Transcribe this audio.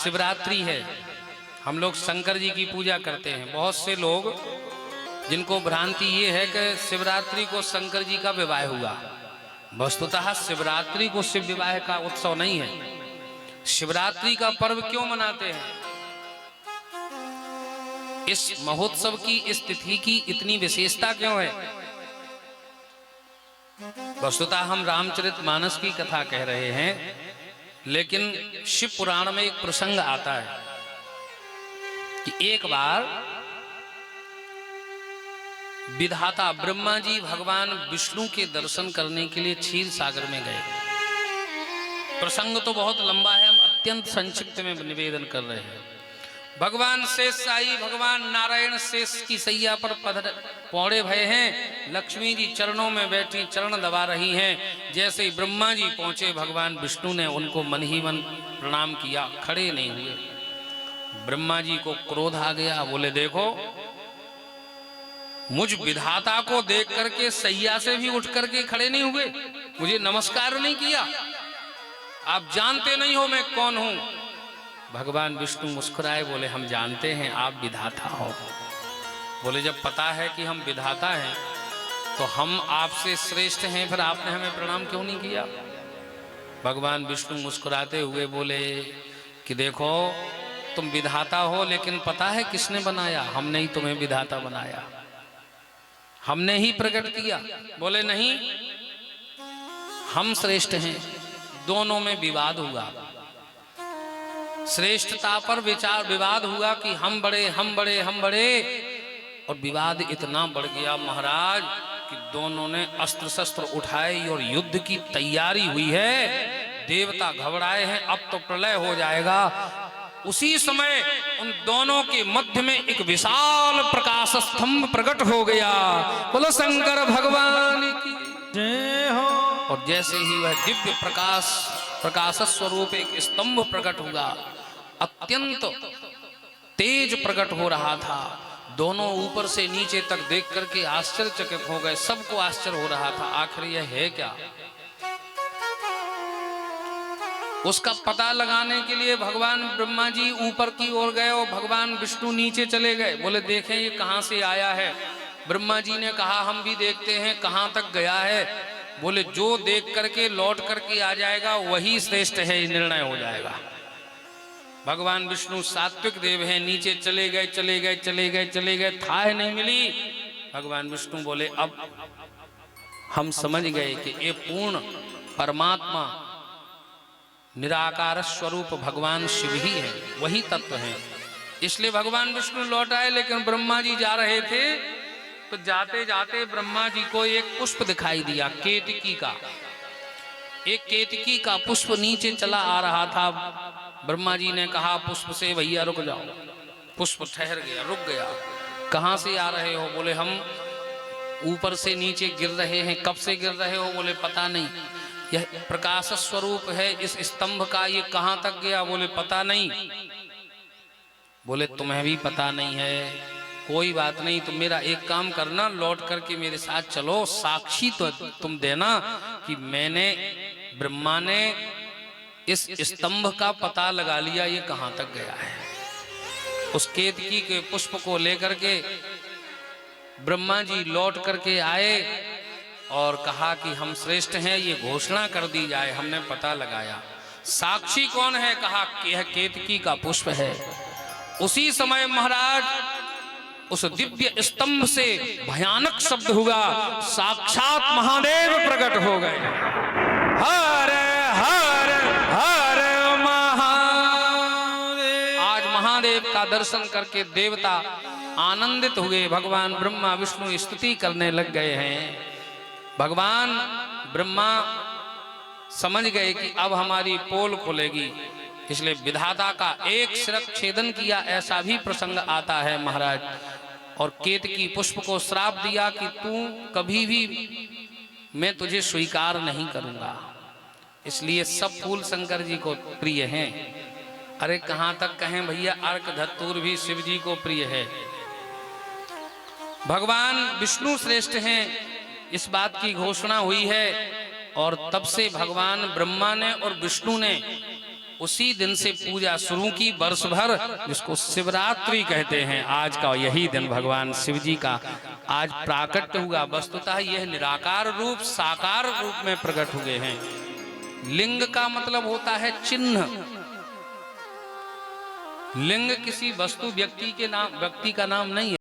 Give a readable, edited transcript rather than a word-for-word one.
शिवरात्रि है, हम लोग शंकर जी की पूजा करते हैं। बहुत से लोग जिनको भ्रांति ये है कि शिवरात्रि को शंकर जी का विवाह हुआ। वस्तुतः शिवरात्रि को शिव विवाह का उत्सव नहीं है। शिवरात्रि का पर्व क्यों मनाते हैं? इस महोत्सव की, इस तिथि की इतनी विशेषता क्यों है? वस्तुतः हम रामचरितमानस की कथा कह रहे हैं, लेकिन शिव पुराण में एक प्रसंग आता है कि एक बार विधाता ब्रह्मा जी भगवान विष्णु के दर्शन करने के लिए क्षीर सागर में गए। प्रसंग तो बहुत लंबा है, हम अत्यंत संक्षिप्त में निवेदन कर रहे हैं। भगवान शेष साई, भगवान नारायण शेष की सैया पर पौड़े भये हैं। लक्ष्मी जी चरणों में बैठी चरण दबा रही हैं। जैसे ही ब्रह्मा जी पहुंचे, भगवान विष्णु ने उनको मन ही मन प्रणाम किया, खड़े नहीं हुए। ब्रह्मा जी को क्रोध आ गया, बोले देखो, मुझ विधाता को देख करके सैया से भी उठ करके खड़े नहीं हुए, मुझे नमस्कार नहीं किया, आप जानते नहीं हो मैं कौन हूं। भगवान विष्णु मुस्कुराए, बोले हम जानते हैं आप विधाता हो। बोले जब पता है कि हम विधाता हैं तो हम आपसे श्रेष्ठ हैं, फिर आपने हमें प्रणाम क्यों नहीं किया? भगवान विष्णु मुस्कुराते हुए बोले कि देखो, तुम विधाता हो, लेकिन पता है किसने बनाया? हमने ही तुम्हें विधाता बनाया, हमने ही प्रकट किया। बोले नहीं, हम श्रेष्ठ हैं। दोनों में विवाद हुआ, श्रेष्ठता पर विवाद हुआ कि हम बड़े हम बड़े हम बड़े, और विवाद इतना बढ़ गया महाराज कि दोनों ने अस्त्र शस्त्र उठाए और युद्ध की तैयारी हुई है। देवता घबराए हैं, अब तो प्रलय हो जाएगा। उसी समय उन दोनों के मध्य में एक विशाल प्रकाश स्तंभ प्रकट हो गया। बोलो शंकर भगवान की जय हो। और जैसे ही वह दिव्य प्रकाश स्वरूप एक स्तंभ प्रकट हुआ, अत्यंत तेज प्रकट हो रहा था। दोनों ऊपर से नीचे तक देख करके आश्चर्यचकित हो गए। सबको आश्चर्य हो रहा था, आखिर यह है क्या? उसका पता लगाने के लिए भगवान ब्रह्मा जी ऊपर की ओर गए और भगवान विष्णु नीचे चले गए। बोले देखें ये कहां से आया है। ब्रह्मा जी ने कहा हम भी देखते हैं कहां तक गया है। बोले जो देख करके लौट करके आ जाएगा वही श्रेष्ठ है, निर्णय हो जाएगा। भगवान विष्णु सात्विक देव हैं, नीचे चले गए चले गए चले गए चले गए, था नहीं मिली। भगवान विष्णु बोले अब हम समझ गए कि ये पूर्ण परमात्मा निराकार स्वरूप भगवान शिव ही है, वही तत्व है। इसलिए भगवान विष्णु लौट आए। लेकिन ब्रह्मा जी जा रहे थे तो जाते जाते ब्रह्मा जी को एक पुष्प दिखाई दिया, केतकी का। एक केतकी का पुष्प नीचे चला आ रहा था। ब्रह्मा जी ने कहा पुष्प से भैया रुक जाओ। पुष्प ठहर गया, रुक गया। कहां से आ रहे हो? बोले हम ऊपर से नीचे गिर रहे हैं। कब से गिर रहे हो? बोले पता नहीं, यह प्रकाश स्वरूप है इस स्तंभ का, ये कहां तक गया? बोले पता नहीं। बोले तुम्हें भी पता नहीं है, कोई बात नहीं, तुम मेरा एक काम करना, लौट करके मेरे साथ चलो, साक्षी तो तुम देना कि मैंने, ब्रह्मा ने इस स्तंभ का पता लगा लिया ये कहां तक गया है। उस केतकी के पुष्प को लेकर के ब्रह्मा जी लौट करके आए और कहा कि हम श्रेष्ठ हैं, ये घोषणा कर दी जाए, हमने पता लगाया। साक्षी कौन है? कहा कि यह केतकी का पुष्प है। उसी समय महाराज उस दिव्य स्तंभ से भयानक शब्द हुआ, साक्षात महादेव प्रकट हो गए। हर हर हर महादेव। आज महादेव का दर्शन करके देवता आनंदित हुए। भगवान ब्रह्मा विष्णु स्तुति करने लग गए हैं। भगवान ब्रह्मा समझ गए कि अब हमारी पोल खुलेगी, इसलिए विधाता का एक शिरक छेदन किया। ऐसा भी प्रसंग आता है महाराज। और केतकी पुष्प को श्राप दिया कि तू कभी भी, मैं तुझे स्वीकार नहीं करूंगा। इसलिए सब फूल शंकर जी को प्रिय हैं। अरे कहां तक कहें भैया, अर्क धतूर भी शिव जी को प्रिय है। भगवान विष्णु श्रेष्ठ हैं, इस बात की घोषणा हुई है। और तब से भगवान ब्रह्मा ने और विष्णु ने उसी दिन से पूजा शुरू की वर्ष भर, जिसको शिवरात्रि कहते हैं। आज का यही दिन भगवान शिव जी का आज प्राकट्य हुआ। वस्तुतः यह निराकार रूप साकार रूप में प्रकट हुए हैं। लिंग का मतलब होता है चिन्ह। लिंग किसी वस्तु व्यक्ति का नाम नहीं है।